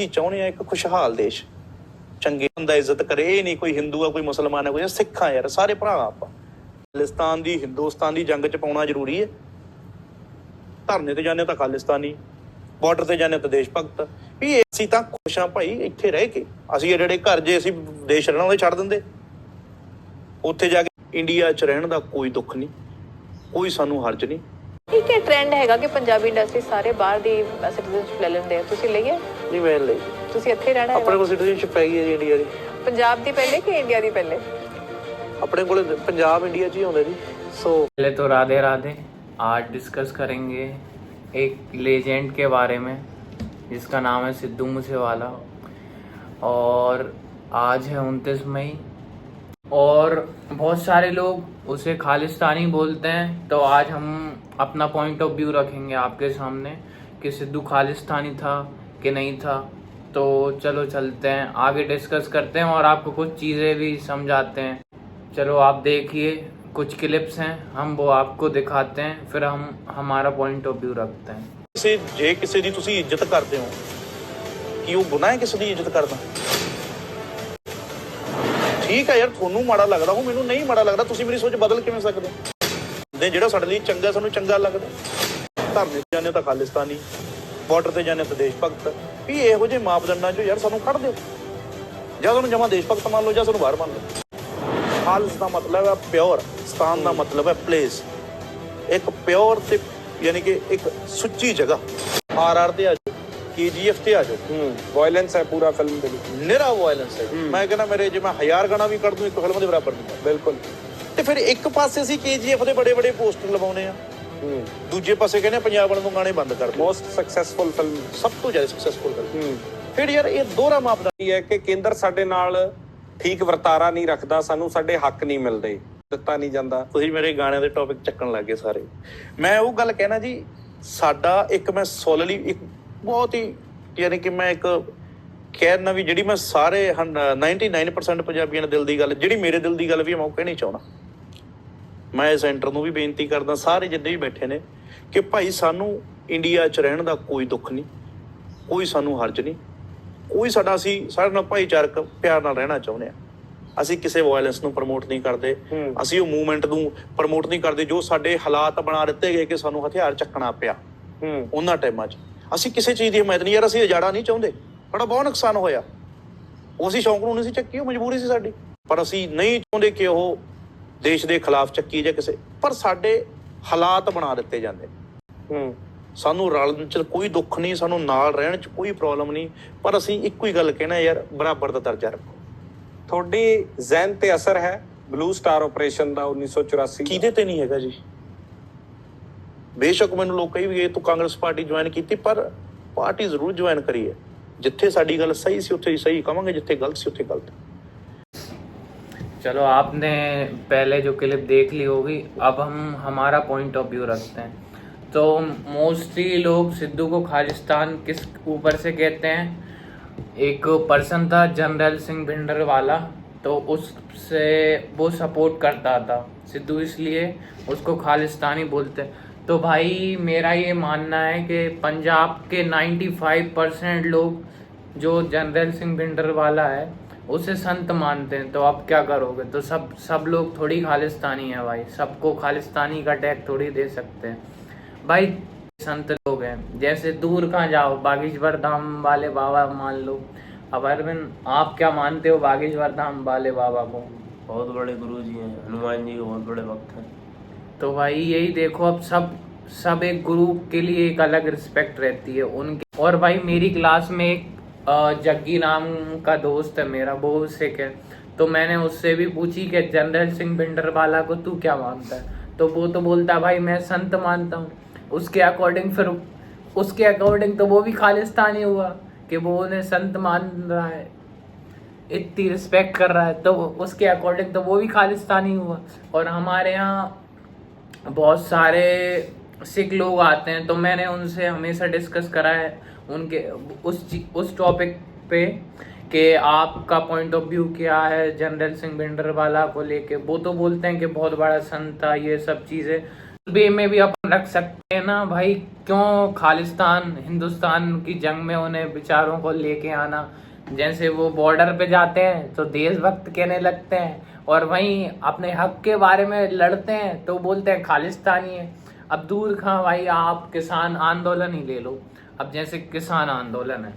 ਚਾਹੁੰਦੇ ਆ ਇੱਕ ਖੁਸ਼ਹਾਲ ਦੇਸ਼, ਚੰਗੇ ਬੰਦਾ ਇੱਜ਼ਤ ਕਰੇ। ਇਹ ਨਹੀਂ ਕੋਈ ਹਿੰਦੂ ਆ ਕੋਈ ਮੁਸਲਮਾਨ ਆ ਕੋਈ ਸਿੱਖ ਆ, ਯਾਰ ਸਾਰੇ ਭਰਾ ਆਪਾਂ। ਖਾਲਿਸਤਾਨ ਦੀ ਹਿੰਦੁਸਤਾਨ ਦੀ ਜੰਗ ਚ ਪਾਉਣਾ ਜ਼ਰੂਰੀ ਹੈ। ਧਰਨੇ ਤੇ ਜਾਂਦੇ ਤਾਂ ਖਾਲਿਸਤਾਨੀ, ਬਾਰਡਰ ਤੇ ਜਾਂਦੇ ਤਾਂ ਦੇਸ਼ ਭਗਤ। ਵੀ ਅਸੀਂ ਤਾਂ ਖੁਸ਼ ਹਾਂ ਭਾਈ ਇੱਥੇ ਰਹਿ ਕੇ। ਅਸੀਂ ਜਿਹੜੇ ਘਰ ਜੇ ਅਸੀਂ ਦੇਸ਼ ਰਹਿਣਾ ਉਹਦੇ ਛੱਡ ਦਿੰਦੇ, ਉੱਥੇ ਜਾ ਕੇ ਇੰਡੀਆ ਚ ਰਹਿਣ ਦਾ ਕੋਈ ਦੁੱਖ ਨਹੀਂ, ਕੋਈ ਸਾਨੂੰ ਹਰਜ ਨਹੀਂ। ਠੀਕ ਹੈ, ਟ੍ਰੈਂਡ ਹੈਗਾ ਕਿ ਪੰਜਾਬੀ ਇੰਡਸਟਰੀ ਸਾਰੇ ਬਾਹਰ ਦੀ ਸਿਟੀਜ਼ਨਸ਼ਿਪ ਲੈ ਲੈਂਦੇ ਆ। ਤੁਸੀਂ ਲਈਏ? ਨਹੀਂ ਮੈਂ ਲਈ। ਤੁਸੀਂ ਇੱਥੇ ਰਹਿਣਾ ਹੈ? ਆਪਣੇ ਕੋਲ ਸਿਟੀਜ਼ਨਸ਼ਿਪ ਹੈਗੀ ਹੈ ਜੀ ਇੰਡੀਆ ਦੀ। ਪੰਜਾਬ ਦੀ ਪਹਿਲੇ ਕਿ ਇੰਡੀਆ ਦੀ ਪਹਿਲੇ? ਆਪਣੇ ਕੋਲ ਪੰਜਾਬ ਇੰਡੀਆ 'ਚ ਹੀ ਆਉਂਦਾ ਜੀ। सो पहले तो राधे राधे। आज डिस्कस करेंगे एक लेजेंड के बारे में जिसका नाम है सिद्धू मूसेवाला। और आज है 29 मई और बहुत सारे लोग उसे खालिस्तानी बोलते हैं। तो आज हम अपना पॉइंट ऑफ व्यू रखेंगे आपके सामने कि सिद्धू खालिस्तानी था कि नहीं था। तो चलो चलते हैं आगे, डिस्कस करते हैं और आपको कुछ चीज़ें भी समझाते हैं। चलो आप देखिए, कुछ क्लिप्स हैं, हम वो आपको दिखाते हैं, फिर हम हमारा पॉइंट ऑफ व्यू रखते हैं। जे किसी दी तुसी इज्जत करते हो कि वो गुनाह है किसी दी इज्जत करना? ठीक है यार, थोनू माड़ा लगदा हो, मैनू नहीं माड़ा लगदा। तुसी मेरी सोच बदल किवें सकदे हो? ਜਿਹੜਾ ਸਾਡੇ ਲਈ ਚੰਗਾ ਸਾਨੂੰ ਚੰਗਾ ਲੱਗਦਾ। ਧਰਨੇ ਤੇ ਜਾਂਦੇ ਤਾਂ ਖਾਲਿਸਤਾਨੀ, ਬਾਰਡਰ ਤੇ ਜਾਂਦੇ ਤਾਂ ਦੇਸ਼ ਭਗਤ। ਵੀ ਇਹੋ ਜਿਹੇ ਮਾਪਦੰਡਾਂ 'ਚੋਂ ਯਾਰ ਸਾਨੂੰ ਕੱਢ ਦਿਓ। ਜਾਂ ਤੁਹਾਨੂੰ ਜਮਾਂ ਦੇਸ਼ ਭਗਤ ਮੰਨ ਲਓ ਜਾਂ ਸਾਨੂੰ ਬਾਹਰ ਮੰਨ ਲਓ। ਖਾਲਸ ਦਾ ਮਤਲਬ ਹੈ ਪਿਓਰ, ਸਤਾਨ ਦਾ ਮਤਲਬ ਹੈ ਪਲੇਸ। ਇੱਕ ਪਿਓਰ ਤੇ ਯਾਨੀ ਕਿ ਇੱਕ ਸੁੱਚੀ ਜਗ੍ਹਾ। RR ਤੇ ਆ ਜਾਓ, KGF ਤੇ ਆ ਜਾਓ। ਵਾਇਲੈਂਸ ਹੈ ਪੂਰਾ ਫਿਲਮ ਦੇ ਵਿੱਚ, ਨਿਰਾ ਵਾਇਲੈਂਸ ਹੈ। ਮੈਂ ਕਹਿੰਦਾ ਮੇਰੇ ਜੇ ਮੈਂ 1000 ਗਾਣਾ ਵੀ ਕੱਢ ਦੂੰ ਇੱਕ ਫਿਲਮ ਦੇ ਬਰਾਬਰ ਨਹੀਂ। ਬਿਲਕੁਲ। ਤੇ ਫਿਰ ਇੱਕ ਪਾਸੇ ਅਸੀਂ KGF ਦੇ ਬੜੇ ਬੜੇ ਪੋਸਟਰ ਲਵਾਉਨੇ ਆ, ਦੂਜੇ ਪਾਸੇ ਕਹਿੰਦੇ ਪੰਜਾਬ ਵਾਲਿਆਂ ਨੂੰ ਗਾਣੇ ਬੰਦ ਕਰ ਦਿਓ। ਮੋਸਟ ਸਕਸੈਸਫੁਲ ਫਿਲਮ, ਸਭ ਤੋਂ ਜ਼ਿਆਦਾ ਸਕਸੈਸਫੁਲ ਫਿਲਮ। ਫਿਰ ਯਾਰ ਇਹ ਦੋਹਰਾ ਮਾਪਦੰਡ ਇਹ ਹੈ ਕਿ ਕੇਂਦਰ ਸਾਡੇ ਨਾਲ ਠੀਕ ਵਰਤਾਰਾ ਨਹੀਂ ਰੱਖਦਾ, ਸਾਨੂੰ ਸਾਡੇ ਹੱਕ ਨਹੀਂ ਮਿਲਦੇ, ਦਿੱਤਾ ਨਹੀਂ ਜਾਂਦਾ। ਤੁਸੀਂ ਮੇਰੇ ਗਾਣਿਆਂ ਦੇ ਟੌਪਿਕ ਚੱਕਣ ਲੱਗ ਗਏ ਸਾਰੇ। ਮੈਂ ਉਹ ਗੱਲ ਕਹਿਣਾ ਜੀ, ਸਾਡਾ ਇੱਕ ਮੈਂ ਸੋਲਲੀ ਇੱਕ ਬਹੁਤ ਹੀ ਯਾਨੀ ਕਿ ਮੈਂ ਇੱਕ ਕਹਿਣਾ ਵੀ ਜਿਹੜੀ ਮੈਂ ਸਾਰੇ 99% ਪੰਜਾਬੀਆਂ ਦੇ ਦਿਲ ਦੀ ਗੱਲ, ਜਿਹੜੀ ਮੇਰੇ ਦਿਲ ਦੀ ਗੱਲ ਵੀ ਮੈਂ ਉਹ ਕਹਿਣੀ ਚਾਹੁੰਦਾ। ਮੈਂ ਸੈਂਟਰ ਨੂੰ ਵੀ ਬੇਨਤੀ ਕਰਦਾ, ਸਾਰੇ ਜਿੰਨੇ ਵੀ ਬੈਠੇ ਨੇ, ਕਿ ਭਾਈ ਸਾਨੂੰ ਇੰਡੀਆ 'ਚ ਰਹਿਣ ਦਾ ਕੋਈ ਦੁੱਖ ਨਹੀਂ, ਕੋਈ ਸਾਨੂੰ ਹਰਜ ਨਹੀਂ, ਕੋਈ ਸਾਡਾ, ਅਸੀਂ ਸਾਡੇ ਨਾਲ ਭਾਈਚਾਰਕ ਪਿਆਰ ਨਾਲ ਰਹਿਣਾ ਚਾਹੁੰਦੇ ਹਾਂ। ਅਸੀਂ ਕਿਸੇ ਵਾਇਲੈਂਸ ਨੂੰ ਪ੍ਰਮੋਟ ਨਹੀਂ ਕਰਦੇ, ਅਸੀਂ ਉਹ ਮੂਵਮੈਂਟ ਨੂੰ ਪ੍ਰਮੋਟ ਨਹੀਂ ਕਰਦੇ ਜੋ ਸਾਡੇ ਹਾਲਾਤ ਬਣਾ ਦਿੱਤੇ ਗਏ ਕਿ ਸਾਨੂੰ ਹਥਿਆਰ ਚੱਕਣਾ ਪਿਆ ਉਹਨਾਂ ਟਾਈਮਾਂ 'ਚ। ਅਸੀਂ ਕਿਸੇ ਚੀਜ਼ ਦੀ ਹਮਾਇਤ ਨਹੀਂ, ਯਾਰ ਅਸੀਂ ਉਜਾੜਾ ਨਹੀਂ ਚਾਹੁੰਦੇ। ਸਾਡਾ ਬਹੁਤ ਨੁਕਸਾਨ ਹੋਇਆ, ਉਹ ਅਸੀਂ ਸ਼ੌਂਕ ਨੂੰ ਨਹੀਂ ਸੀ ਚੱਕੀ, ਉਹ ਮਜਬੂਰੀ ਸੀ ਸਾਡੀ। ਪਰ ਅਸੀਂ ਨਹੀਂ ਚਾਹੁੰਦੇ ਕਿ ਉਹ ਦੇਸ਼ ਦੇ ਖਿਲਾਫ ਚੱਕੀ ਜਾਂ ਕਿਸੇ, ਪਰ ਸਾਡੇ ਹਾਲਾਤ ਬਣਾ ਦਿੱਤੇ ਜਾਂਦੇ। ਸਾਨੂੰ ਰਲਣ 'ਚ ਕੋਈ ਦੁੱਖ ਨਹੀਂ, ਸਾਨੂੰ ਨਾਲ ਰਹਿਣ 'ਚ ਕੋਈ ਪ੍ਰੋਬਲਮ ਨਹੀਂ, ਪਰ ਅਸੀਂ ਇੱਕੋ ਹੀ ਗੱਲ ਕਹਿਣਾ, ਯਾਰ ਬਰਾਬਰ ਦਾ ਦਰਜਾ ਰੱਖੋ। ਤੁਹਾਡੀ ਜ਼ਹਿਨ ਤੇ ਅਸਰ ਹੈ ਬਲੂ ਸਟਾਰ ਆਪਰੇਸ਼ਨ ਦਾ 1984? ਕਿਹਦੇ ਤੇ ਨਹੀਂ ਹੈਗਾ ਜੀ। ਬੇਸ਼ੱਕ ਮੈਨੂੰ ਲੋਕ ਕਹੀ ਵੀ ਤੂੰ ਕਾਂਗਰਸ ਪਾਰਟੀ ਜੁਆਇਨ ਕੀਤੀ, ਪਰ ਪਾਰਟੀ ਜ਼ਰੂਰ ਜੁਆਇਨ ਕਰੀ ਹੈ। ਜਿੱਥੇ ਸਾਡੀ ਗੱਲ ਸਹੀ ਸੀ ਉੱਥੇ ਸਹੀ ਕਹਾਂਗੇ, ਜਿੱਥੇ ਗਲਤ ਸੀ ਉੱਥੇ गलत। चलो आपने पहले जो क्लिप देख ली होगी, अब हम हमारा पॉइंट ऑफ व्यू रखते हैं। तो मोस्टली लोग सिद्धू को खालिस्तान किस ऊपर से कहते हैं? एक पर्सन था जनरल सिंह भिंडरवाला, तो उससे वो सपोर्ट करता था सिद्धू, इसलिए उसको खालिस्तानी बोलते हैं। तो भाई मेरा ये मानना है कि पंजाब के 95% लोग जो जनरल सिंह भिंडरवाला है उसे संत मानते हैं। तो अब क्या करोगे? तो सब लोग थोड़ी खालिस्तानी है भाई, सबको खालिस्तानी का टैग थोड़ी दे सकते हैं भाई। संत लोग हैं, जैसे दूर कहाँ जाओ, बागेश्वर धाम वाले बाबा मान लो। अब अरविंद, आप क्या मानते हो बागेश्वर धाम वाले बाबा को? बहुत बड़े गुरु जी हैं, हनुमान जी बहुत बड़े भक्त हैं। तो भाई यही देखो, अब सब एक गुरु के लिए एक अलग रिस्पेक्ट रहती है उनकी। और भाई मेरी क्लास में एक जग्गी नाम का दोस्त है मेरा, वो सिख है। तो मैंने उससे भी पूछी कि जनरल सिंह भिंडरवाला को तू क्या मानता है? तो वो तो बोलता है भाई मैं संत मानता हूँ। उसके अकॉर्डिंग तो वो भी खालिस्तानी हुआ कि वो उन्हें संत मान रहा है, इतनी रिस्पेक्ट कर रहा है, तो उसके अकॉर्डिंग तो वो भी खालिस्तानी हुआ। और हमारे यहाँ बहुत सारे सिख लोग आते हैं, तो मैंने उनसे हमेशा डिस्कस करा है उनके उस टॉपिक पे कि आपका पॉइंट ऑफ व्यू क्या है जनरल सिंह भिंडरवाला को लेके। वो तो बोलते हैं कि बहुत बड़ा संत था, ये सब चीज़ें वे में भी अपन रख सकते हैं ना भाई, क्यों खालिस्तान हिंदुस्तान की जंग में उन्हें बेचारों को लेके आना। जैसे वो बॉर्डर पे जाते हैं तो देशभक्त कहने लगते हैं, और वहीं अपने हक के बारे में लड़ते हैं तो बोलते हैं खालिस्तानी है। अब दूर कहाँ भाई, आप किसान आंदोलन ही ले लो। अब जैसे किसान आंदोलन है,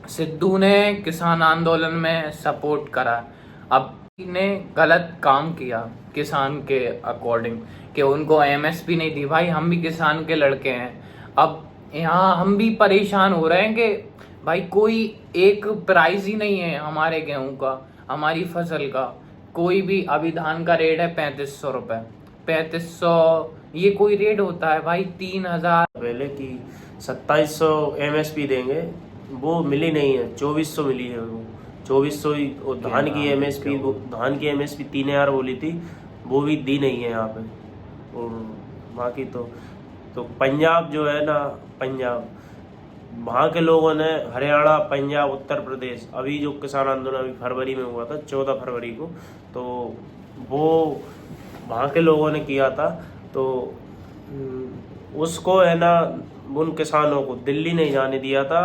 सिद्धू ने किसान आंदोलन में सपोर्ट करा, अब ने गलत काम किया किसान के अकॉर्डिंग कि उनको एमएसपी नहीं दी। भाई हम भी किसान के लड़के हैं, अब यहाँ हम भी परेशान हो रहे हैं कि भाई कोई एक प्राइस ही नहीं है हमारे गेहूं का, हमारी फसल का। कोई भी, अभी धान का रेट है 3500 रुपये, 3500 ये कोई रेट होता है भाई? 3000 पहले की 2700 एमएसपी देंगे, वो मिली नहीं है, 2400 मिली है वो, 2400 ही। और धान की एमएसपी 3000 बोली थी, वो भी दी नहीं है यहाँ पे। और बाकी तो पंजाब जो है ना, पंजाब वहाँ के लोगों ने, हरियाणा, पंजाब, उत्तर प्रदेश, अभी जो किसान आंदोलन अभी फरवरी में हुआ था 14 फरवरी को, तो वो वहाँ के लोगों ने किया था। तो उसको है ना, उन किसानों को दिल्ली नहीं जाने दिया था।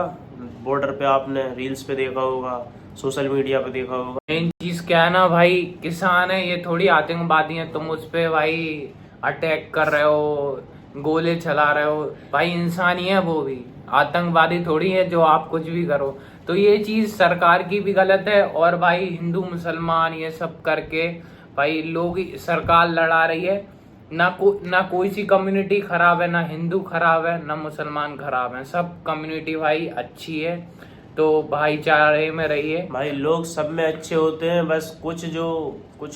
बॉर्डर पे आपने रील्स पे देखा होगा, सोशल मीडिया पे देखा होगा। मेन चीज क्या है ना भाई, किसान है ये थोड़ी आतंकवादी है, तुम उस पे भाई अटैक कर रहे हो, गोले चला रहे हो। भाई इंसान ही है वो भी, आतंकवादी थोड़ी है जो आप कुछ भी करो। तो ये चीज सरकार की भी गलत है, और भाई हिंदू मुसलमान ये सब करके भाई लोग सरकार लड़ा रही है। ना कोई सी कम्युनिटी खराब है, ना हिंदू खराब है, ना मुसलमान खराब है, सब कम्युनिटी भाई अच्छी है। तो भाईचारे में रहिए भाई, लोग सब में अच्छे होते हैं, बस कुछ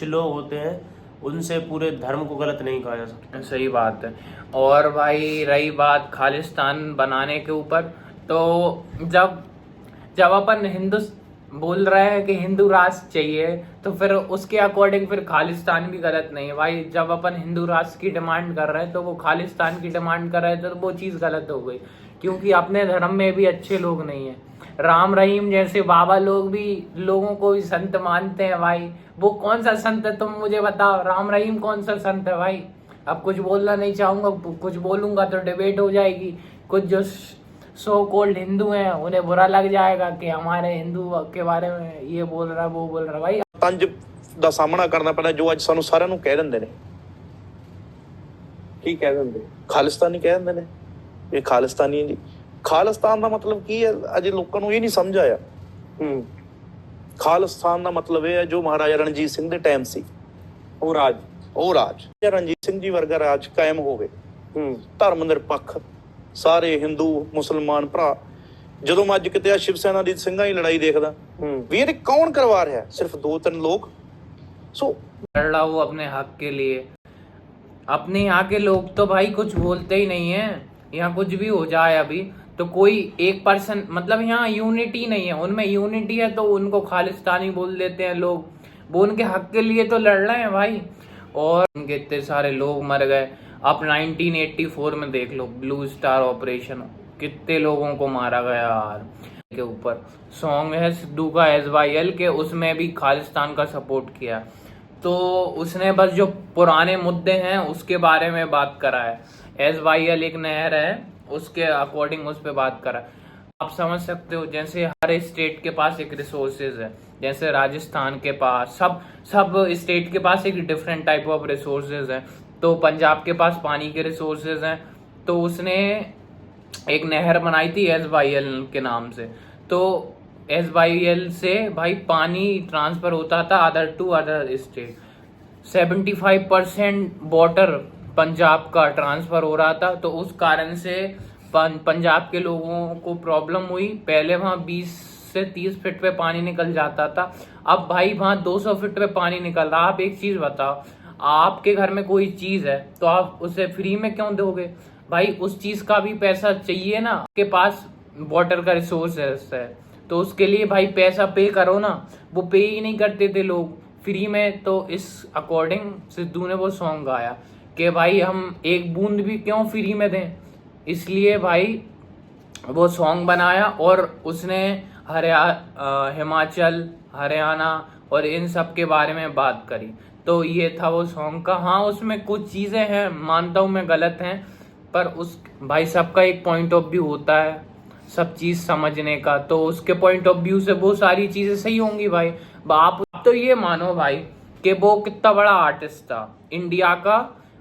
लोग होते हैं, उनसे पूरे धर्म को गलत नहीं कहा जा सकता। सही बात है। और भाई रही बात खालिस्तान बनाने के ऊपर, तो जब अपन हिंदू बोल रहे हैं कि हिंदू राष्ट्र चाहिए, तो फिर उसके अकॉर्डिंग फिर खालिस्तान भी गलत नहीं है भाई। जब अपन हिंदू राष्ट्र की डिमांड कर रहे हैं तो वो खालिस्तान की डिमांड कर रहे थे, तो वो चीज़ गलत हो गई, क्योंकि अपने धर्म में भी अच्छे लोग नहीं है। राम रहीम जैसे बाबा लोग भी लोगों को भी संत मानते हैं भाई। वो कौन सा संत है तुम मुझे बताओ? राम रहीम कौन सा संत है भाई? अब कुछ बोलना नहीं चाहूंगा, कुछ बोलूंगा तो डिबेट हो जाएगी। कुछ जो सो कॉल्ड हिंदू हैं उन्हें बुरा लग जाएगा कि हमारे हिंदू के बारे में ये बोल रहा वो बोल रहा। भाई ਤੰਜ ਦਾ ਸਾਹਮਣਾ ਕਰਨਾ ਪੈਣਾ ਜੋ ਅੱਜ ਸਾਨੂੰ ਸਾਰਿਆਂ ਨੂੰ ਕਹਿ ਦਿੰਦੇ ਨੇ। ਕੀ ਕਹਿ ਦਿੰਦੇ? ਖਾਲਿਸਤਾਨੀ ਕਹਿ ਦਿੰਦੇ ਨੇ, ਇਹ ਖਾਲਿਸਤਾਨੀ ਹੈ ਜੀ। ਖਾਲਿਸਤਾਨ ਦਾ ਮਤਲਬ ਕੀ ਹੈ ਅਜੇ ਲੋਕਾਂ ਨੂੰ ਇਹ ਨਹੀਂ ਸਮਝ ਆਇਆ। ਖਾਲਿਸਤਾਨ ਦਾ ਮਤਲਬ ਇਹ ਹੈ ਜੋ ਮਹਾਰਾਜਾ ਰਣਜੀਤ ਸਿੰਘ ਦੇ ਟਾਈਮ ਸੀ, ਉਹ ਰਾਜ ਰਣਜੀਤ ਸਿੰਘ ਜੀ ਵਰਗਾ ਰਾਜ ਕਾਇਮ ਹੋਵੇ, ਧਰਮ ਨਿਰਪੱਖ, ਸਾਰੇ ਹਿੰਦੂ ਮੁਸਲਮਾਨ ਭਰਾ। ਜਦੋਂ ਮੈਂ ਅੱਜ ਕਿਤੇ ਆ ਸ਼ਿਵ ਸੈਨਾ ਦੀ ਸਿੰਘਾਂ ਦੀ ਲੜਾਈ ਦੇਖਦਾ ਵੀ ਇਹ ਕੌਣ ਕਰਵਾ ਰਿਹਾ? ਸਿਰਫ 2-3 लोग। सो लड़ रहा हूँ अपने हक के लिए। अपने यहाँ के लोग तो भाई कुछ बोलते ही नहीं है। यहाँ कुछ भी हो जाए अभी तो कोई एक पर्सन, मतलब यहाँ यूनिटी नहीं है। उनमें यूनिटी है तो उनको खालिस्तानी बोल देते हैं लोग। वो उनके हक के लिए तो लड़ रहे हैं भाई, और उनके इतने सारे लोग मर गए। आप 1984 में देख लो, ब्लू स्टार ऑपरेशन, कितने लोगों को मारा गया यार। के ऊपर सॉन्ग है सिद्धू का SYL के, उसमें भी खालिस्तान का सपोर्ट किया। तो उसने बस जो पुराने मुद्दे हैं उसके बारे में बात करा है। SYL एक नहर है, उसके अकॉर्डिंग उस पर बात करा। आप समझ सकते हो, जैसे हर स्टेट के पास एक रिसोर्सेज है, जैसे राजस्थान के पास, सब स्टेट के पास एक डिफरेंट टाइप ऑफ रिसोर्सेज है। तो पंजाब के पास पानी के रिसोर्सेज हैं, तो उसने एक नहर बनाई थी SYL के नाम से। तो SYL से भाई पानी ट्रांसफर होता था other to other state. 75% water Punjab का ट्रांसफर हो रहा था। तो उस कारण से पंजाब के लोगों को प्रॉब्लम हुई। पहले वहाँ 20 से 30 फीट पे पानी निकल जाता था, अब भाई वहाँ 200 फीट पे पानी निकल रहा। आप एक चीज बताओ, आपके घर में कोई चीज है तो आप उसे फ्री में क्यों दोगे भाई? उस चीज का भी पैसा चाहिए ना। आपके पास वाटर का रिसोर्स है तो उसके लिए भाई पैसा पे करो ना। वो पे ही नहीं करते थे लोग फ्री में। तो इस अकॉर्डिंग सिद्धू ने वो सॉन्ग गाया कि भाई हम एक बूंद भी क्यों फ्री में दें। इसलिए भाई वो सॉन्ग बनाया, और उसने हिमाचल, हरियाणा और इन सब के बारे में बात करी। तो ये था वो सॉन्ग का। हाँ, उसमें कुछ चीज़ें हैं मानता हूँ मैं गलत हैं, पर उस भाई सबका एक पॉइंट ऑफ व्यू होता है सब चीज समझने का, तो उसके पॉइंट ऑफ व्यू से वो सारी चीजें सही होंगी भाई। आप तो ये मानो भाई कि वो कितना बड़ा आर्टिस्ट था इंडिया का,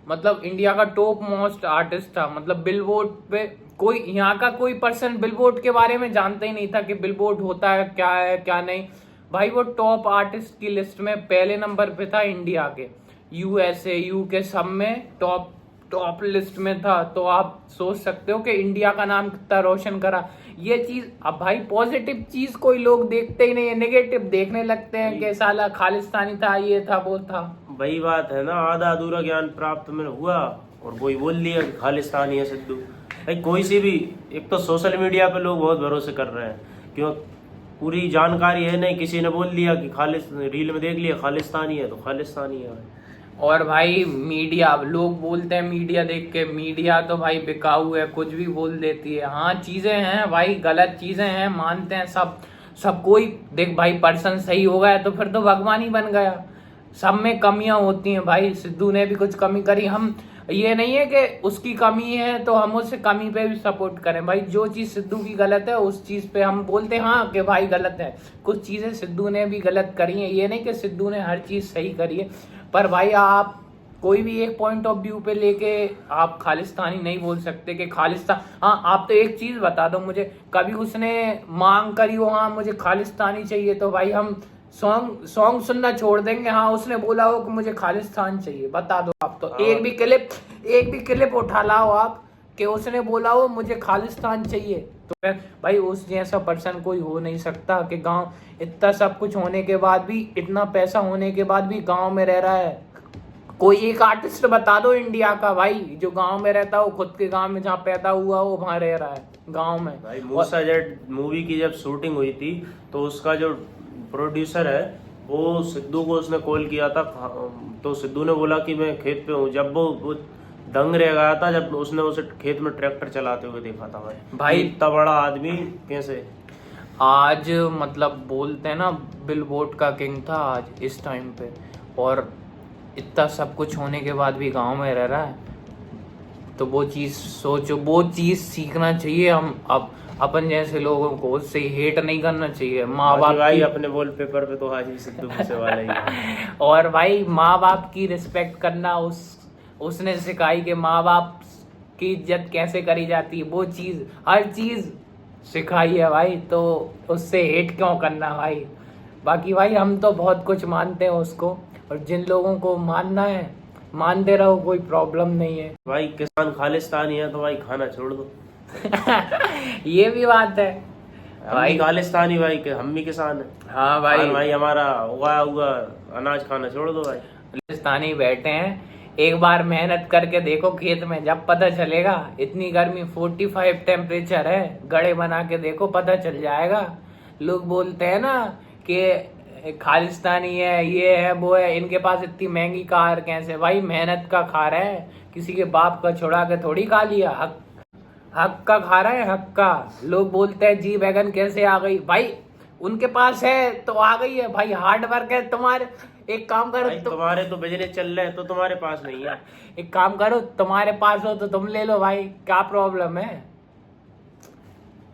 मतलब इंडिया का टॉप मोस्ट आर्टिस्ट था, मतलब बिलबोर्ड पे कोई यहाँ का कोई पर्सन बिलबोर्ड के बारे में जानता ही नहीं था कि बिलबोर्ड होता है क्या नहीं भाई। वो टॉप आर्टिस्ट की लिस्ट में पहले नंबर पे था इंडिया के, यूएसए यूके सब में टॉप लिस्ट में था। तो आप सोच सकते हो कि इंडिया का नाम कितना रोशन करा ये चीज। अब भाई पॉजिटिव चीज कोई लोग देखते ही नहीं है, नेगेटिव देखने लगते हैं कि साला खालिस्तानी था, ये था वो था। वही बात है ना, आधा अधूरा ज्ञान प्राप्त में हुआ और कोई बोल दिया कि खालिस्तानी है सिद्धू। भाई कोई सी भी, एक तो सोशल मीडिया पे लोग बहुत भरोसे कर रहे हैं, क्यों पूरी जानकारी है नहीं, किसी ने बोल दिया कि रील में देख लिया खालिस्तानी है तो खालिस्तानी है। और भाई मीडिया, लोग बोलते हैं मीडिया देख के, मीडिया तो भाई बिकाऊ है, कुछ भी बोल देती है। हाँ चीजें हैं भाई, गलत चीजें हैं, मानते हैं सब कोई। देख भाई पर्सन सही हो गया तो फिर तो भगवान ही बन गया। सब में कमियां होती हैं भाई, सिद्धू ने भी कुछ कमी करी। हम ये नहीं है कि उसकी कमी है तो हम उससे कमी पे भी सपोर्ट करें भाई। जो चीज सिद्धू की गलत है उस चीज पे हम बोलते हैं हाँ कि भाई गलत है। कुछ चीजें सिद्धू ने भी गलत करी हैं, ये नहीं कि सिद्धू ने हर चीज सही करी है, पर भाई आप कोई भी एक पॉइंट ऑफ व्यू पे लेके आप खालिस्तानी नहीं बोल सकते कि खालिस्तान। हाँ आप तो एक चीज बता दो मुझे, कभी उसने मांग करी हो हाँ मुझे खालिस्तानी चाहिए तो भाई हम सॉन्ग सुनना छोड़ देंगे। हाँ उसने बोला हो कि मुझे खालिस्तान चाहिए, बता दो आप तो। एक भी क्लिप उठा लाओ आप कि उसने बोला हो मुझे खालिस्तान चाहिए, तो भाई उस जैसा पर्सन कोई हो नहीं सकता कि गांव इतना सब कुछ होने के बाद भी, इतना पैसा होने के बाद भी गांव में रह रहा है। कोई एक आर्टिस्ट बता दो इंडिया का भाई जो गांव में रहता हो, खुद के गांव में जहाँ पैदा हुआ हो वहां रह रहा है गांव में। भाई मूसा जेट मूवी की जब शूटिंग हुई थी तो उसका जो प्रोड्यूसर है वो सिद्धू को उसने कॉल किया था, तो सिद्धू ने बोला कि मैं खेत पे हूँ। जब वो दंग रह गया था जब उसने उसे खेत में ट्रैक्टर चलाते हुए देखा था। भाई इतना बड़ा आदमी कैसे आज मतलब बोलते हैं ना बिलबोर्ड का किंग था आज इस टाइम पे, और इतना सब कुछ होने के बाद भी गांव में रह रहा है। तो वो चीज़ सोचो, वो चीज़ सीखना चाहिए। हम अब अपन जैसे लोगों को उससे हेट नहीं करना चाहिए। माँ बाप भाई अपने वॉलपेपर पे तो हाजी सिद्धू मूसेवाला ही है। और भाई माँ बाप की रिस्पेक्ट करना उसने सिखाई कि माँ बाप की इज्जत कैसे करी जाती है, वो चीज़ हर चीज़ सिखाई है भाई। तो उससे हेट क्यों करना भाई। बाकी भाई हम तो बहुत कुछ मानते हैं उसको, और जिन लोगों को मानना है मानते रहो, कोई प्रॉब्लम नहीं है। भाई किसान खालिस्तानी है तो भाई खाना छोड़ दो। ये भी बात है भाई, खालिस्तानी भाई के हम भी किसान है। हाँ भाई हमारा उगाया हुआ अनाज खाना छोड़ दो भाई। खालिस्तानी बैठे हैं, एक बार मेहनत करके देखो खेत में, जब पता चलेगा। इतनी गर्मी 45 टेम्परेचर है, गड़े बना के देखो पता चल जाएगा। लोग बोलते हैं ना कि खालिस्तानी है, ये है वो है, इनके पास इतनी महंगी कार कैसे। भाई मेहनत का खा रहे हैं, किसी के बाप का छुड़ा के थोड़ी खा लिया। हक का खा रहे हैं, हक का। लोग बोलते हैं जी वैगन कैसे आ गई, भाई उनके पास है तो आ गई है भाई, हार्ड वर्क है। तुम्हारे एक काम करो, तुम्हारे तो बिजनेस चल रहे हैं तो तुम्हारे पास नहीं है। एक काम करो, तुम्हारे पास हो तो तुम ले लो भाई, क्या प्रॉब्लम है।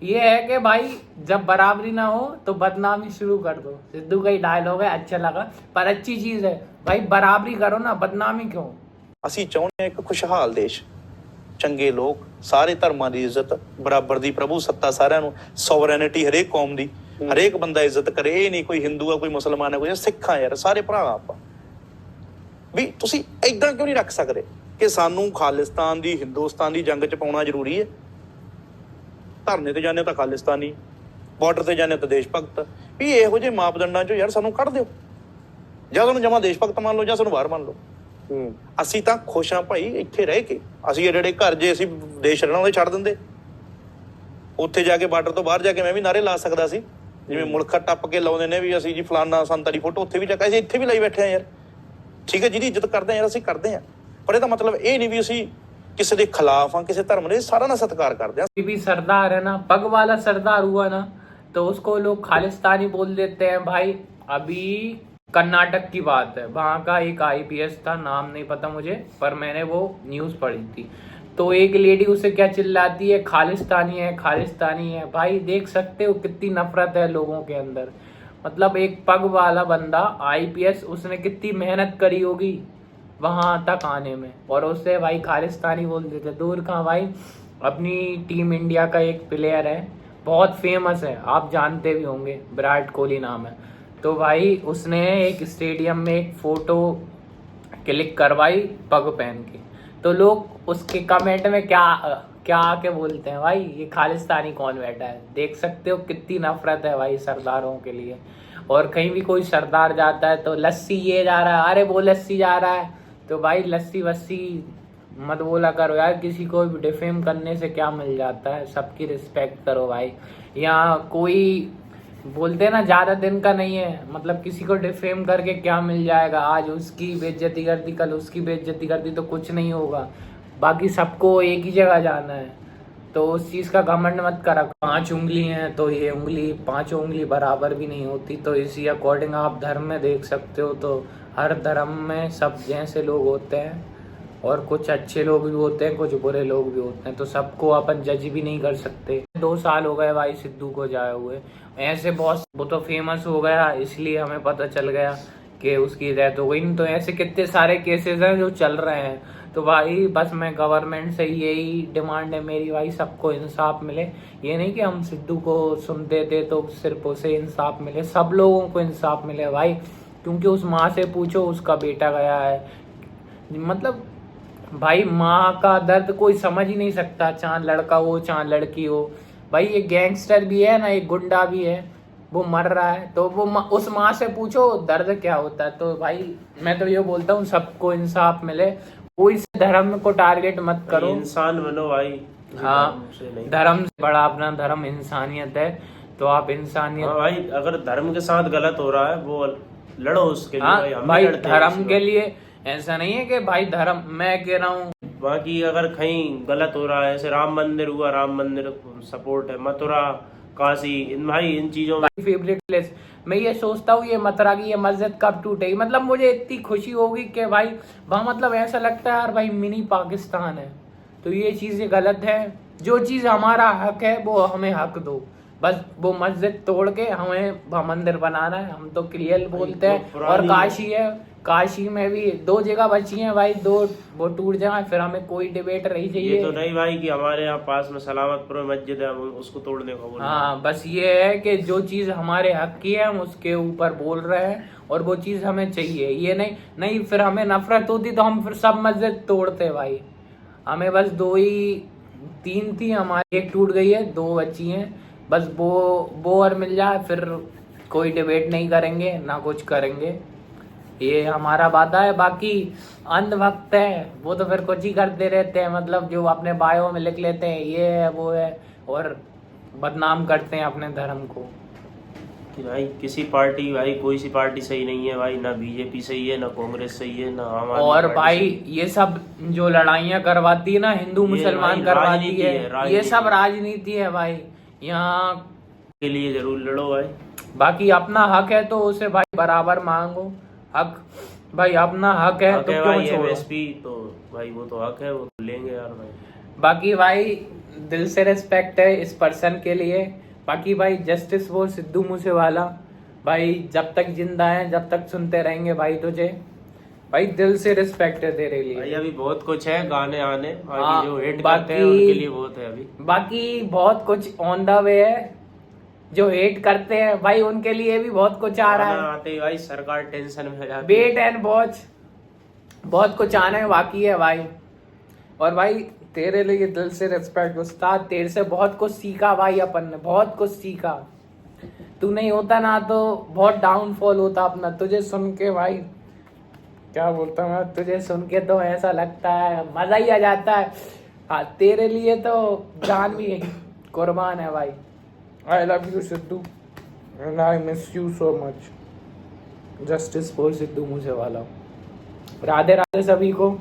ये है कि भाई जब बराबरी ना हो तो बदनामी शुरू कर दो। सिद्धू का ही डायलॉग है, अच्छा लगा, पर अच्छी चीज है भाई, बराबरी करो ना, बदनामी क्यों। ਅਸੀਂ ਚਾਹੁੰਦੇ ਹਾਂ ਇੱਕ ਖੁਸ਼ਹਾਲ ਦੇਸ਼, ਚੰਗੇ ਲੋਕ, ਸਾਰੇ ਧਰਮਾਂ ਦੀ ਇੱਜ਼ਤ, ਬਰਾਬਰ ਦੀ ਪ੍ਰਭੂ ਸੱਤਾ ਸਾਰਿਆਂ ਨੂੰ, ਸੋਵਰੈਨਿਟੀ ਹਰੇਕ ਕੌਮ ਦੀ, ਹਰੇਕ ਬੰਦਾ ਇੱਜ਼ਤ ਕਰੇ। ਇਹ ਨਹੀਂ ਕੋਈ ਹਿੰਦੂ ਆ ਕੋਈ ਮੁਸਲਮਾਨ ਹੈ ਕੋਈ ਸਿੱਖ ਆ, ਯਾਰ ਸਾਰੇ ਭਰਾ ਆਪਾਂ। ਵੀ ਤੁਸੀਂ ਏਦਾਂ ਕਿਉਂ ਨਹੀਂ ਰੱਖ ਸਕਦੇ ਕਿ ਸਾਨੂੰ ਖਾਲਿਸਤਾਨ ਦੀ ਹਿੰਦੁਸਤਾਨ ਦੀ ਜੰਗ 'ਚ ਪਾਉਣਾ ਜ਼ਰੂਰੀ ਹੈ। ਧਰਨੇ ਤੇ ਜਾਂਦੇ ਤਾਂ ਖਾਲਿਸਤਾਨੀ, ਬਾਰਡਰ ਤੇ ਜਾਂਦੇ ਤਾਂ ਦੇਸ਼ ਭਗਤ। ਵੀ ਇਹੋ ਜਿਹੇ ਮਾਪਦੰਡਾਂ 'ਚੋਂ ਯਾਰ ਸਾਨੂੰ ਕੱਢ ਦਿਓ, ਜਾਂ ਸਾਨੂੰ ਜਮਾਂ ਦੇਸ਼ ਭਗਤ ਮੰਨ ਲਓ ਜਾਂ ਸਾਨੂੰ ਬਾਹਰ ਮੰਨ ਲਓ। ਅਸੀਂ ਤਾਂ ਖੁਸ਼ ਹਾਂ ਭਾਈ ਇੱਥੇ ਰਹਿ ਕੇ। ਅਸੀਂ ਜਿਹੜੇ ਘਰ ਜੇ ਅਸੀਂ ਦੇਸ਼ ਰਹਿਣਾ ਉਹਦੇ ਛੱਡ ਦਿੰਦੇ, ਉੱਥੇ ਜਾ ਕੇ ਬਾਰਡਰ ਤੋਂ ਬਾਹਰ ਜਾ ਕੇ ਮੈਂ ਵੀ ਨਾਰੇ ਲਾ ਸਕਦਾ ਸੀ, ਜਿਵੇਂ ਮੁਲਕਾਂ ਟੱਪ ਕੇ ਲਾਉਂਦੇ ਨੇ ਵੀ ਅਸੀਂ ਜੀ ਫਲਾਨਾ ਸੰਤਾਂ ਦੀ ਫੋਟੋ ਉੱਥੇ ਵੀ ਚੱਕ, ਅਸੀਂ ਇੱਥੇ ਵੀ ਲਾਈ ਬੈਠੇ ਹਾਂ ਯਾਰ। ਠੀਕ ਹੈ, ਜਿਹਦੀ ਇੱਜ਼ਤ ਕਰਦੇ ਹਾਂ ਯਾਰ ਅਸੀਂ ਕਰਦੇ ਹਾਂ, ਪਰ ਇਹਦਾ मतलब ਇਹ ਨਹੀਂ ਵੀ ਅਸੀਂ किसी के खिलाफ हाँ, किसी धर्म ने सारा ना सत्कार करते हैं। भी सरदार है ना, पग वाला सरदार हुआ ना तो उसको लोग खालिस्तानी बोल देते हैं भाई। अभी कर्नाटक की बात है, वहाँ का एक IPS था, नाम नहीं पता मुझे, पर मैंने वो न्यूज़ पढ़ी थी। तो एक लेडी उसे क्या चिल्लाती है, खालिस्तानी है, खालिस्तानी है। भाई देख सकते हो कितनी नफरत है लोगों के अंदर। मतलब एक पग वाला बंदा IPS, उसने कितनी मेहनत करी होगी वहां तक आने में, और उससे भाई खालिस्तानी बोल देते। दूर कहाँ भाई, अपनी टीम इंडिया का एक प्लेयर है, बहुत फेमस है, आप जानते भी होंगे, विराट कोहली नाम है। तो भाई उसने एक स्टेडियम में एक फोटो क्लिक करवाई पग पहन के, तो लोग उसके कमेंट में क्या क्या आके बोलते हैं, भाई ये खालिस्तानी कौन बैठा है। देख सकते हो कितनी नफरत है भाई सरदारों के लिए। और कहीं भी कोई सरदार जाता है तो लस्सी ये जा रहा है, अरे वो लस्सी जा रहा है, तो भाई लस्सी वस्सी मत बोला करो यार, किसी को भी डिफेम करने से क्या मिल जाता है, सबकी रिस्पेक्ट करो भाई। यहाँ कोई बोलते हैं ना ज्यादा दिन का नहीं है, मतलब किसी को डिफेम करके क्या मिल जाएगा, आज उसकी बेइज्जती कर दी, कल उसकी बेइज्जती कर दी, तो कुछ नहीं होगा। बाकी सबको एक ही जगह जाना है, तो उस चीज का घमंड मत करा। 5 उंगली हैं तो ये उंगली, 5 उंगली बराबर भी नहीं होती। तो इसी अकॉर्डिंग आप धर्म में देख सकते हो, तो हर धर्म में सब जैसे लोग होते हैं, और कुछ अच्छे लोग भी होते हैं, कुछ बुरे लोग भी होते हैं, तो सबको अपन जज भी नहीं कर सकते। 2 साल हो गए भाई सिद्धू को जाए हुए, ऐसे बहुत, वो तो फेमस हो गया इसलिए हमें पता चल गया कि उसकी डेथ हो गई। तो ऐसे कितने सारे केसेस हैं जो चल रहे हैं। तो भाई बस मैं गवर्नमेंट से यही डिमांड है मेरी, भाई सबको इंसाफ मिले। ये नहीं कि हम सिद्धू को सुनते थे तो सिर्फ उसे इंसाफ मिले, सब लोगों को इंसाफ मिले भाई। क्योंकि उस माँ से पूछो, उसका बेटा गया है, मतलब भाई माँ का दर्द कोई समझ ही नहीं सकता, चाहे लड़का हो चाहे लड़की हो। भाई ये गैंगस्टर भी है ना, एक गुंडा भी है, वो मर रहा है, तो वो उस माँ से पूछो दर्द क्या होता है। तो भाई मैं तो ये बोलता हूँ सबको इंसाफ मिले, कोई से धर्म को टारगेट मत करो, इंसान बनो भाई। हाँ, धर्म से बड़ा अपना धर्म इंसानियत है, तो आप इंसानियत। हाँ भाई, अगर धर्म के साथ गलत हो रहा है वो लड़ो उसके लिए। हाँ भाई, हम भाई लड़ते हैं धर्म के लिए, ऐसा नहीं है कि भाई धर्म, मैं कह रहा हूँ बाकी अगर कहीं गलत हो रहा है, जैसे राम मंदिर हुआ, राम मंदिर सपोर्ट है, मथुरा, काशी, भाई इन चीजों में फेवरेट प्लेस। मैं ये सोचता हूँ ये मथुरा की ये मस्जिद कब टूटेगी, मतलब मुझे इतनी खुशी होगी कि भाई वहाँ, मतलब ऐसा लगता है यार भाई मिनी पाकिस्तान है। तो ये चीजें गलत है, जो चीज हमारा हक है वो हमें हक दो, बस वो मस्जिद तोड़ के हमें मंदिर बनाना है, हम तो क्लियर बोलते हैं। और काशी है, काशी में भी 2 जगह बची हैं भाई, 2 वो टूट जाए फिर हमें कोई डिबेट रही चाहिए। ये तो नहीं भाई कि हमारे यहाँ पास में सलामतपुर मस्जिद है, उसको तोड़ने को बोल रहे हैं। हाँ बस ये है कि जो चीज हमारे हक की है हम उसके ऊपर बोल रहे हैं, और वो चीज हमें चाहिए। ये नहीं फिर हमें नफरत होती तो हम फिर सब मस्जिद तोड़ते भाई। हमें बस 2 ही 3 थी हमारी, एक टूट गई है, 2 बची हैं, बस वो और मिल जाए फिर कोई डिबेट नहीं करेंगे ना कुछ करेंगे, ये हमारा वादा है। बाकी अंधभक्त है वो तो फिर कुछ ही करते रहते हैं, मतलब जो अपने बायो में लिख लेते हैं ये है वो है, और बदनाम करते हैं अपने धर्म को। कि भाई किसी पार्टी, भाई कोई सी पार्टी सही नहीं है भाई, ना बीजेपी सही है, ना कांग्रेस सही है, ना आम आदमी और पार्टी भाई सही ये सब जो लड़ाइयाँ करवाती है ना हिंदू मुसलमान करवाती है, ये सब राजनीति है भाई। यहाँ के लिए जरूर लड़ो भाई। बाकी अपना हक है तो उसे भाई बराबर मांगो, हक भाई अपना हक है तो क्यों छोड़ो। MSP तो भाई वो तो हक है, वो तो लेंगे यार भाई। बाकी भाई दिल से रिस्पेक्ट है इस पर्सन के लिए। बाकी भाई जस्टिस फॉर सिद्धू मूसेवाला, भाई जब तक जिंदा है जब तक सुनते रहेंगे भाई तुझे, भाई दिल से रिस्पेक्ट है तेरे लिए। भाई अभी बहुत कुछ है गाने आने, हाँ, जो हिट करते हैं उनके लिए बहुत है अभी। बाकी बहुत कुछ ऑन द वे है, जो हेट करते हैं भाई उनके लिए भी बहुत कुछ आ रहा है। आते ही भाई सरकार टेंशन में हो जाती है। वेट एंड वॉच, बहुत कुछ आने बाकी है भाई। और भाई तेरे लिए दिल से रिस्पेक्ट उस्ताद, तेरे से बहुत कुछ सीखा भाई, अपन ने बहुत कुछ सीखा। तू नहीं होता ना तो बहुत डाउनफॉल होता अपना। तुझे सुन के भाई क्या बोलता हूँ मैं, तुझे सुन के तो ऐसा लगता है मजा ही आ जाता है। हाँ तेरे लिए तो जान भी कुर्बान है भाई। I love you Sidhu and I miss you so much. Justice for Sidhu Moosewala. Radhe Radhe सभी को,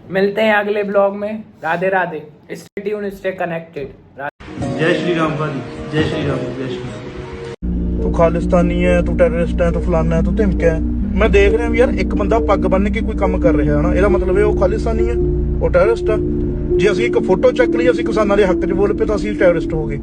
मिलते हैं अगले ब्लॉग में। Radhe Radhe, stay tune, stay connected. जय श्री राम भाजी, जय श्री राम, जय श्री राम। तू खालिस्तानी है, तू टेररिस्ट है, तू फलाना है, तू धमकिया है। मैं देख ਰਿਹਾ यार ਇੱਕ ਬੰਦਾ ਪੱਗ ਬੰਨ ਕੇ ਕੋਈ ਕੰਮ ਕਰ ਰਿਹਾ ਹੈ ਨਾ, ਇਹਦਾ ਮਤਲਬ ਇਹ ਉਹ ਖਾਲਿਸਤਾਨੀ ਹੈ, ਉਹ ਟੈਰਰਿਸਟ ਆ। ਜੇ ਅਸੀਂ ਇੱਕ ਫੋਟੋ ਚੱਕ ਲਈ ਅਸੀਂ ਕਿਸਾਨਾਂ ਦੇ ਹੱਕ 'ਚ ਬੋਲ ਪਏ ਤਾਂ ਅਸੀਂ ਟੈਰਰਿਸਟ ਹੋ ਗਏ।